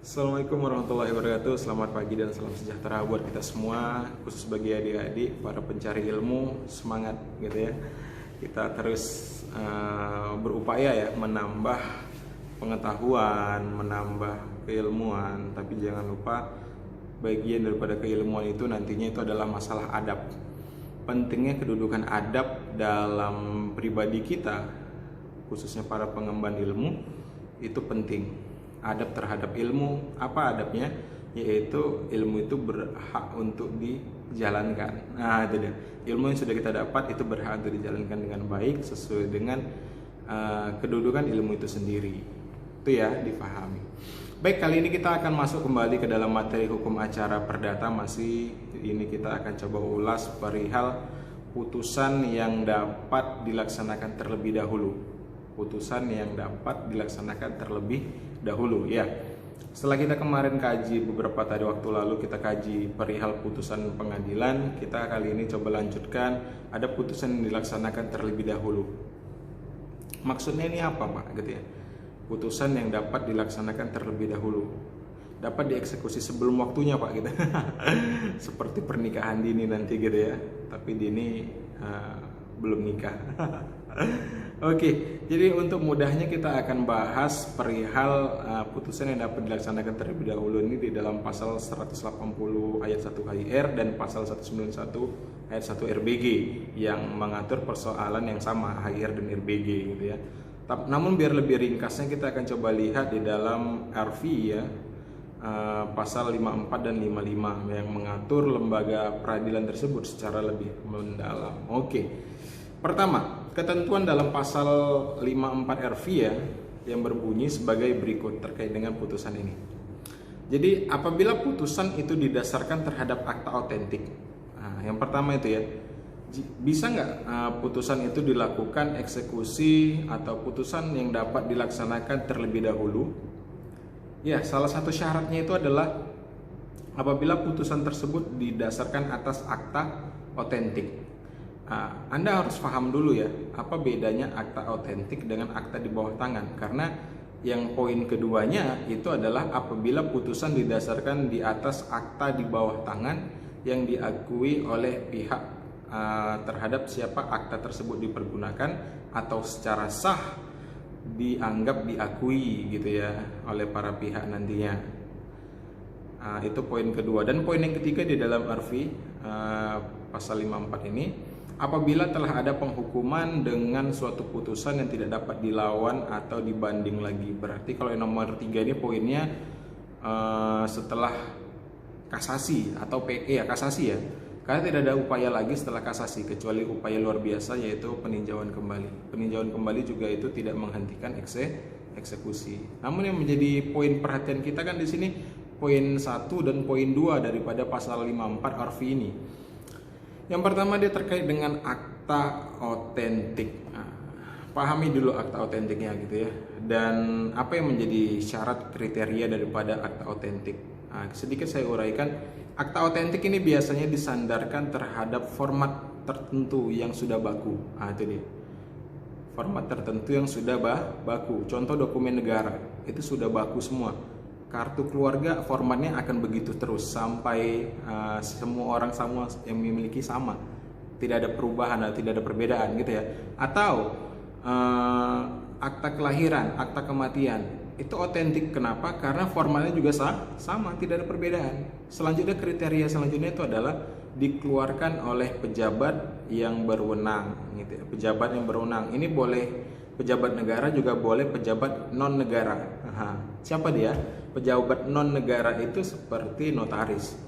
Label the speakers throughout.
Speaker 1: Assalamualaikum warahmatullahi wabarakatuh. Selamat pagi dan salam sejahtera buat kita semua, khusus bagi adik-adik para pencari ilmu. Semangat gitu ya. Kita terus berupaya ya menambah pengetahuan, menambah keilmuan, tapi jangan lupa bagian daripada keilmuan itu nantinya itu adalah masalah adab. Pentingnya kedudukan adab dalam pribadi kita, khususnya para pengemban ilmu, itu penting. Adab terhadap ilmu, apa adabnya? Yaitu ilmu itu berhak untuk dijalankan. Nah itu dia, ilmu yang sudah kita dapat itu berhak untuk dijalankan dengan baik sesuai dengan kedudukan ilmu itu sendiri. Itu ya, difahami. Baik, kali ini kita akan masuk kembali ke dalam materi hukum acara perdata. Masih ini kita akan coba ulas perihal putusan yang dapat dilaksanakan terlebih dahulu. Putusan yang dapat dilaksanakan terlebih dahulu ya. Setelah kita kemarin kaji beberapa tadi waktu lalu, kita kaji perihal putusan pengadilan, kita kali ini coba lanjutkan ada putusan yang dilaksanakan terlebih dahulu. Maksudnya ini apa Pak gitu ya? Putusan yang dapat dilaksanakan terlebih dahulu, dapat dieksekusi sebelum waktunya Pak gitu. Seperti pernikahan dini nanti gitu ya, tapi dini belum nikah. Oke, jadi untuk mudahnya kita akan bahas perihal putusan yang dapat dilaksanakan terlebih dahulu ini di dalam pasal 180 ayat 1 HIR dan pasal 191 ayat 1 RBG yang mengatur persoalan yang sama HIR dan RBG gitu ya. Namun biar lebih ringkasnya kita akan coba lihat di dalam RV ya, pasal 54 dan 55 yang mengatur lembaga peradilan tersebut secara lebih mendalam. Oke. Pertama, ketentuan dalam pasal 54 RV ya yang berbunyi sebagai berikut terkait dengan putusan ini. Jadi apabila putusan itu didasarkan terhadap akta otentik, yang pertama itu ya, bisa nggak putusan itu dilakukan eksekusi atau putusan yang dapat dilaksanakan terlebih dahulu? Ya, salah satu syaratnya itu adalah apabila putusan tersebut didasarkan atas akta otentik. Anda harus paham dulu ya, apa bedanya akta otentik dengan akta di bawah tangan. Karena yang poin keduanya itu adalah apabila putusan didasarkan di atas akta di bawah tangan yang diakui oleh pihak terhadap siapa akta tersebut dipergunakan atau secara sah dianggap diakui gitu ya oleh para pihak nantinya. Itu poin kedua. Dan poin yang ketiga di dalam RV pasal 54 ini, apabila telah ada penghukuman dengan suatu putusan yang tidak dapat dilawan atau dibanding lagi. Berarti kalau yang nomor 3 ini poinnya setelah kasasi atau PE ya, kasasi ya. Karena tidak ada upaya lagi setelah kasasi kecuali upaya luar biasa, yaitu peninjauan kembali. Peninjauan kembali juga itu tidak menghentikan eksekusi. Namun yang menjadi poin perhatian kita kan di sini poin 1 dan poin 2 daripada pasal 54 RV ini. Yang pertama dia terkait dengan akta otentik. Pahami dulu akta otentiknya gitu ya. Dan apa yang menjadi syarat kriteria daripada akta otentik. Sedikit saya uraikan. Akta otentik ini biasanya disandarkan terhadap format tertentu yang sudah baku. Itu dia. Format tertentu yang sudah baku. Contoh dokumen negara itu sudah baku semua. Kartu keluarga formatnya akan begitu terus sampai semua orang semua yang memiliki sama, tidak ada perubahan atau tidak ada perbedaan gitu ya. Atau akta kelahiran, akta kematian itu otentik. Kenapa? Karena formatnya juga sama, tidak ada perbedaan. Selanjutnya kriteria selanjutnya itu adalah dikeluarkan oleh pejabat yang berwenang gitu ya. Pejabat yang berwenang ini boleh pejabat negara, juga boleh pejabat non negara. Siapa dia? Pejabat non negara itu seperti notaris.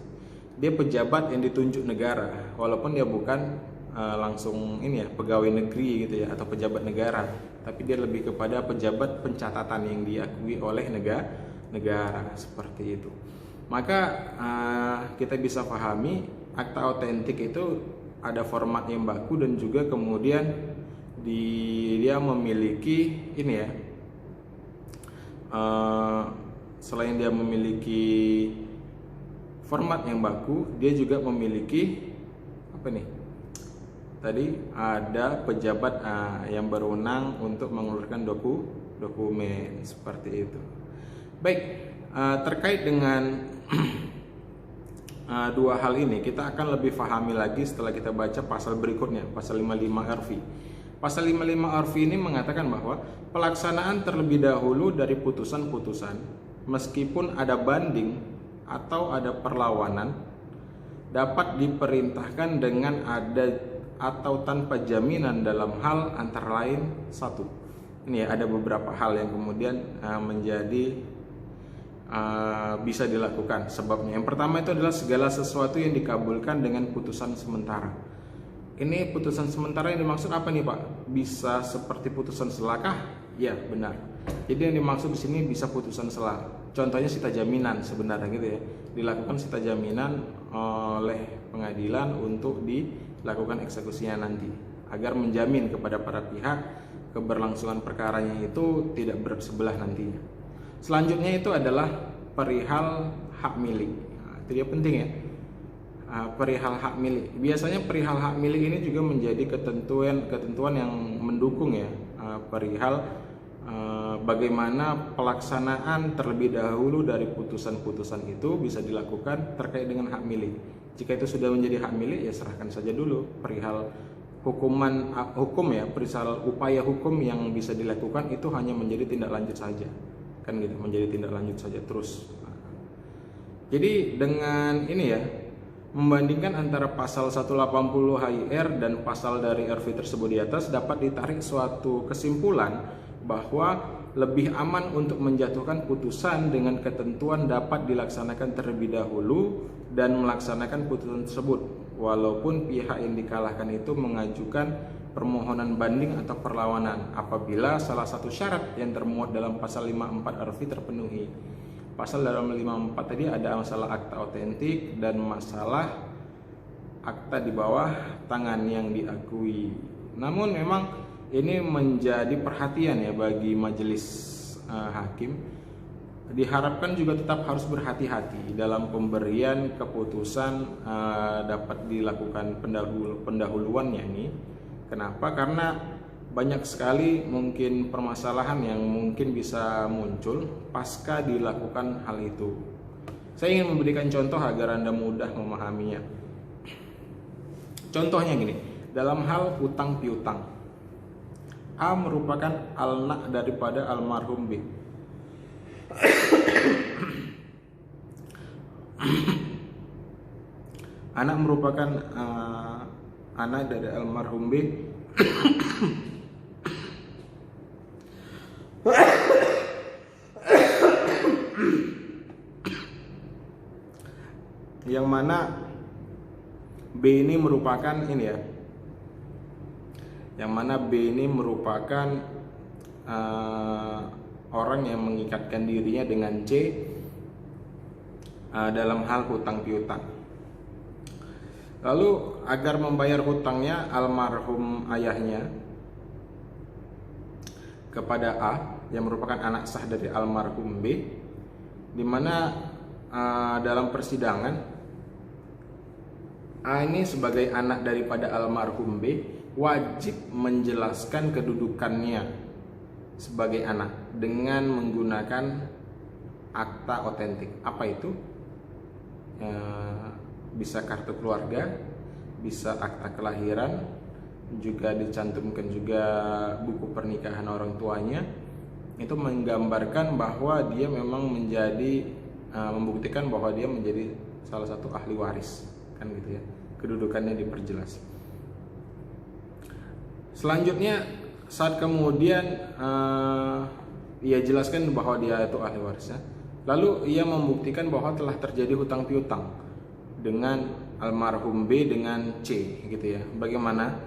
Speaker 1: Dia pejabat yang ditunjuk negara, walaupun dia bukan langsung ini ya pegawai negeri gitu ya atau pejabat negara, tapi dia lebih kepada pejabat pencatatan yang diakui oleh negara seperti itu. Maka kita bisa pahami akta otentik itu ada format yang baku dan juga kemudian dia memiliki ini ya. Selain dia memiliki format yang baku, dia juga memiliki apa nih? Tadi ada pejabat yang berwenang untuk mengeluarkan dokumen seperti itu. Baik, Terkait dengan dua hal ini kita akan lebih pahami lagi setelah kita baca pasal berikutnya, pasal 55 RV. Pasal 55 RV ini mengatakan bahwa pelaksanaan terlebih dahulu dari putusan-putusan meskipun ada banding atau ada perlawanan dapat diperintahkan dengan ada atau tanpa jaminan dalam hal antara lain satu. Ini ya, ada beberapa hal yang kemudian menjadi bisa dilakukan sebabnya. Yang pertama itu adalah segala sesuatu yang dikabulkan dengan putusan sementara. Ini putusan sementara yang dimaksud apa nih Pak? Bisa seperti putusan selakah? Ya benar. Jadi yang dimaksud di sini bisa putusan sela. Contohnya sita jaminan sebenarnya gitu ya. Dilakukan sita jaminan oleh pengadilan untuk dilakukan eksekusinya nanti, agar menjamin kepada para pihak keberlangsungan perkaranya itu tidak bersebelah nantinya. Selanjutnya itu adalah perihal hak milik. Itu dia penting ya. Perihal hak milik. Biasanya perihal hak milik ini juga menjadi ketentuan yang mendukung ya perihal bagaimana pelaksanaan terlebih dahulu dari putusan-putusan itu bisa dilakukan terkait dengan hak milik. Jika itu sudah menjadi hak milik ya serahkan saja dulu. Perihal hukum ya, perihal upaya hukum yang bisa dilakukan itu hanya menjadi tindak lanjut saja. Kan gitu, menjadi tindak lanjut saja terus. Jadi dengan ini ya, membandingkan antara pasal 180 HIR dan pasal dari RV tersebut di atas dapat ditarik suatu kesimpulan bahwa lebih aman untuk menjatuhkan putusan dengan ketentuan dapat dilaksanakan terlebih dahulu dan melaksanakan putusan tersebut walaupun pihak yang dikalahkan itu mengajukan permohonan banding atau perlawanan apabila salah satu syarat yang termuat dalam pasal 54 RV terpenuhi. Pasal dalam 54 tadi ada masalah akta otentik dan masalah akta di bawah tangan yang diakui. Namun memang ini menjadi perhatian ya bagi majelis hakim. Diharapkan juga tetap harus berhati-hati dalam pemberian keputusan dapat dilakukan pendahuluannya ini. Kenapa? Karena banyak sekali mungkin permasalahan yang mungkin bisa muncul pasca dilakukan hal itu. Saya ingin memberikan contoh agar Anda mudah memahaminya. Contohnya gini, dalam hal hutang piutang. A merupakan anak daripada almarhum B. Anak merupakan anak dari almarhum B yang mana B ini merupakan ini ya, yang mana B ini merupakan orang yang mengikatkan dirinya dengan C dalam hal hutang piutang. Lalu agar membayar hutangnya almarhum ayahnya kepada A yang merupakan anak sah dari almarhum B, di mana dalam persidangan A ini sebagai anak daripada almarhum B wajib menjelaskan kedudukannya sebagai anak dengan menggunakan akta otentik. Apa itu? Bisa kartu keluarga, bisa akta kelahiran, juga dicantumkan juga buku pernikahan orang tuanya. Itu menggambarkan bahwa dia memang menjadi membuktikan bahwa dia menjadi salah satu ahli waris, kan gitu ya. Kedudukannya diperjelas. Selanjutnya saat kemudian ia jelaskan bahwa dia itu ahli warisnya, lalu ia membuktikan bahwa telah terjadi hutang piutang dengan almarhum B dengan C gitu ya. Bagaimana?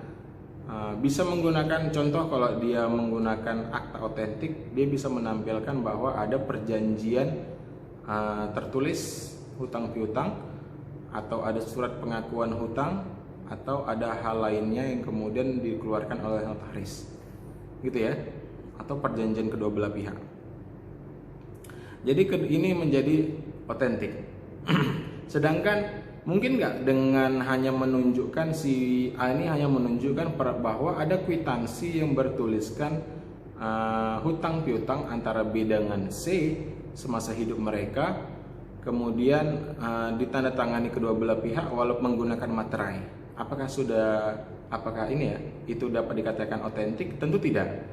Speaker 1: Bisa menggunakan contoh, kalau dia menggunakan akta otentik, dia bisa menampilkan bahwa ada perjanjian tertulis hutang piutang, atau ada surat pengakuan hutang, atau ada hal lainnya yang kemudian dikeluarkan oleh notaris gitu ya, atau perjanjian kedua belah pihak. Jadi ini menjadi otentik. Sedangkan mungkin nggak dengan hanya menunjukkan si A ini hanya menunjukkan bahwa ada kwitansi yang bertuliskan hutang piutang antara B dengan C semasa hidup mereka, kemudian ditandatangani kedua belah pihak walaupun menggunakan materai. Apakah ini ya itu dapat dikatakan otentik? Tentu tidak.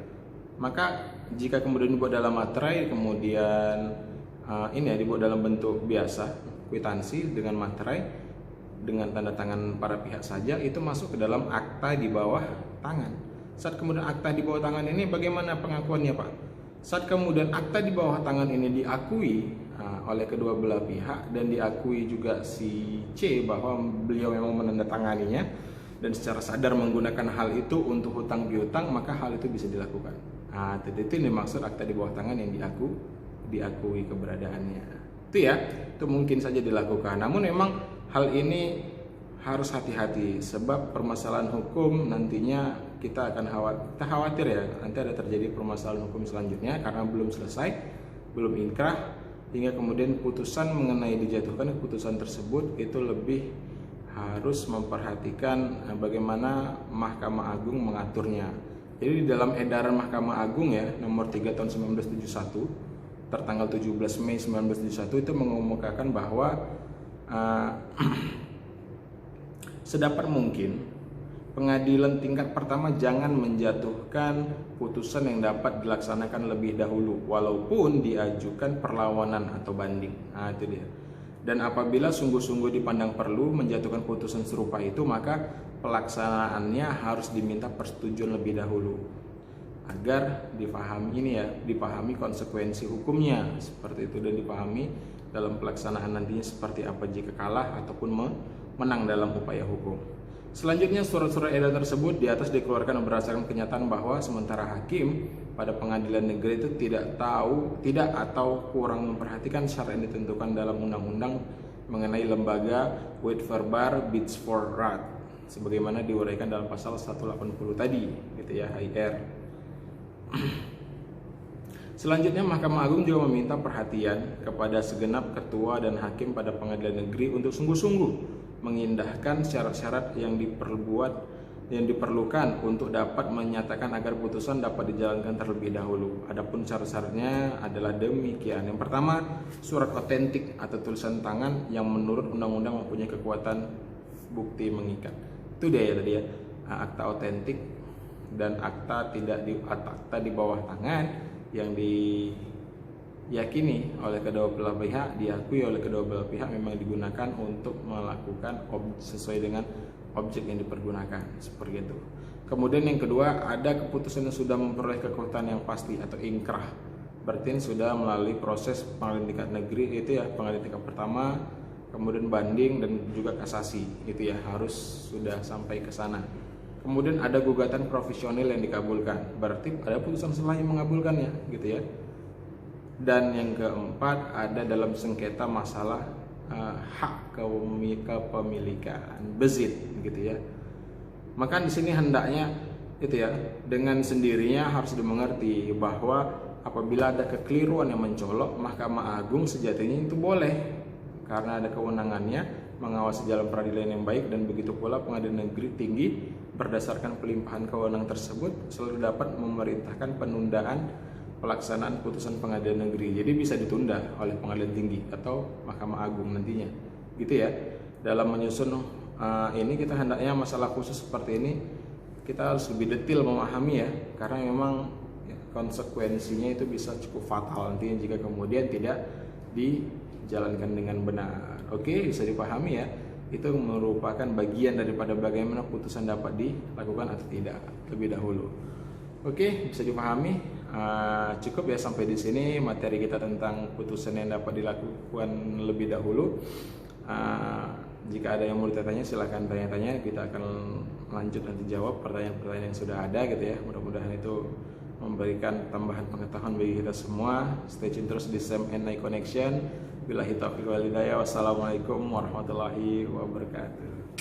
Speaker 1: Maka jika kemudian dibuat dalam materai, kemudian ini ya dibuat dalam bentuk biasa, kwitansi dengan materai dengan tanda tangan para pihak saja, itu masuk ke dalam akta di bawah tangan. Saat kemudian akta di bawah tangan ini bagaimana pengakuannya, Pak? Saat kemudian akta di bawah tangan ini diakui oleh kedua belah pihak dan diakui juga si C bahwa beliau memang menandatanganinya dan secara sadar menggunakan hal itu untuk hutang piutang, maka hal itu bisa dilakukan. Itu yang dimaksud akta di bawah tangan yang diakui keberadaannya. Itu ya, itu mungkin saja dilakukan. Namun memang hal ini harus hati-hati sebab permasalahan hukum nantinya kita akan khawatir ya, nanti ada terjadi permasalahan hukum selanjutnya karena belum selesai, belum inkrah, hingga kemudian putusan mengenai dijatuhkan keputusan tersebut itu lebih harus memperhatikan bagaimana Mahkamah Agung mengaturnya. Jadi di dalam edaran Mahkamah Agung ya nomor 3 tahun 1971 tertanggal 17 Mei 1971 itu mengemukakan bahwa sedapat mungkin pengadilan tingkat pertama jangan menjatuhkan putusan yang dapat dilaksanakan lebih dahulu walaupun diajukan perlawanan atau banding. Itu dia. Dan apabila sungguh-sungguh dipandang perlu menjatuhkan putusan serupa itu, maka pelaksanaannya harus diminta persetujuan lebih dahulu agar dipahami konsekuensi hukumnya seperti itu dan dipahami dalam pelaksanaan nantinya seperti apa jika kalah ataupun menang dalam upaya hukum. Selanjutnya surat-surat edaran tersebut di atas dikeluarkan berdasarkan kenyataan bahwa sementara hakim pada pengadilan negeri itu tidak atau kurang memperhatikan syarat yang ditentukan dalam undang-undang mengenai lembaga Wait Verbaar Bids for Raad sebagaimana diuraikan dalam pasal 180 tadi gitu ya, HIR. Selanjutnya Mahkamah Agung juga meminta perhatian kepada segenap ketua dan hakim pada pengadilan negeri untuk sungguh-sungguh mengindahkan syarat-syarat yang diperlukan untuk dapat menyatakan agar putusan dapat dijalankan terlebih dahulu. Adapun syarat-syaratnya adalah demikian. Yang pertama, surat otentik atau tulisan tangan yang menurut undang-undang mempunyai kekuatan bukti mengikat. Itu dia ya tadi ya, akta otentik dan akta di bawah tangan yang diyakini oleh kedua belah pihak, diakui oleh kedua belah pihak memang digunakan untuk melakukan sesuai dengan objek yang dipergunakan seperti itu. Kemudian yang kedua, ada keputusan yang sudah memperoleh kekuatan yang pasti atau inkrah. Berarti sudah melalui proses pengadilan tingkat negeri itu ya, pengadilan tingkat pertama, kemudian banding dan juga kasasi itu ya, harus sudah sampai ke sana. Kemudian ada gugatan profesional yang dikabulkan, berarti ada putusan selah yang mengabulkannya gitu ya. Dan yang keempat, ada dalam sengketa masalah hak kepemilikan bezit gitu ya. Maka di sini hendaknya itu ya, dengan sendirinya harus dimengerti bahwa apabila ada kekeliruan yang mencolok, Mahkamah Agung sejatinya itu boleh karena ada kewenangannya mengawasi jalan peradilan yang baik, dan begitu pula pengadilan negeri tinggi berdasarkan pelimpahan kewenangan tersebut selalu dapat memerintahkan penundaan pelaksanaan putusan pengadilan negeri. Jadi bisa ditunda oleh pengadilan tinggi atau Mahkamah Agung nantinya gitu ya. Dalam menyusun ini kita hendaknya masalah khusus seperti ini kita harus lebih detail memahami ya, karena memang konsekuensinya itu bisa cukup fatal nantinya jika kemudian tidak dijalankan dengan benar. Oke, bisa dipahami ya. Itu merupakan bagian daripada bagaimana putusan dapat dilakukan atau tidak lebih dahulu. Oke, bisa dipahami. Cukup ya sampai di sini materi kita tentang putusan yang dapat dilakukan lebih dahulu. Jika ada yang mau ditanya silahkan tanya-tanya, kita akan lanjut nanti jawab pertanyaan-pertanyaan yang sudah ada gitu ya. Mudah-mudahan itu memberikan tambahan pengetahuan bagi kita semua. Stay tune terus di Sam and I Connection. Billahi taufiq wal hidayah. Wassalamualaikum warahmatullahi wabarakatuh.